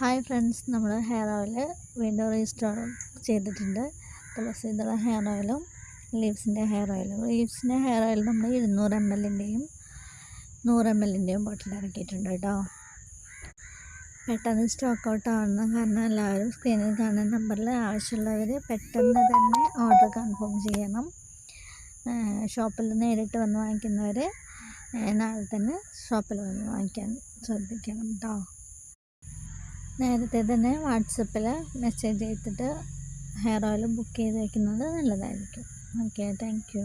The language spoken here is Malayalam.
ഹായ് ഫ്രണ്ട്സ്, നമ്മൾ ഹെയർ ഓയിൽ വീണ്ടും റീസ്റ്റോർ ചെയ്തിട്ടുണ്ട്. തുളസിയുടെ ഹെയർ ഓയിലും ലീവ്സിൻ്റെ ഹെയർ ഓയിലും. ലീവ്സിൻ്റെ ഹെയർ ഓയിൽ നമ്മൾ 200 ml-ൻ്റെയും 100 ml-ൻ്റെയും ബോട്ടിൽ ഇറക്കിയിട്ടുണ്ട് കേട്ടോ. പെട്ടെന്ന് സ്റ്റോക്ക് ഔട്ട് ആവുന്ന കാരണം എല്ലാവരും സ്ക്രീനിൽ കാണുന്ന നമ്പറിൽ ആവശ്യമുള്ളവർ പെട്ടെന്ന് തന്നെ ഓർഡർ കൺഫേം ചെയ്യണം. ഷോപ്പിൽ നേരിട്ട് വന്ന് വാങ്ങിക്കുന്നവർ നാളെ തന്നെ ഷോപ്പിൽ വന്ന് വാങ്ങിക്കാൻ ശ്രദ്ധിക്കണം കേട്ടോ. നേരത്തെ തന്നെ വാട്സപ്പിൽ മെസ്സേജ് ചെയ്തിട്ട് ഹെയർ ഓയിൽ ബുക്ക് ചെയ്ത് വയ്ക്കുന്നത് നല്ലതായിരിക്കും. Okay, thank you.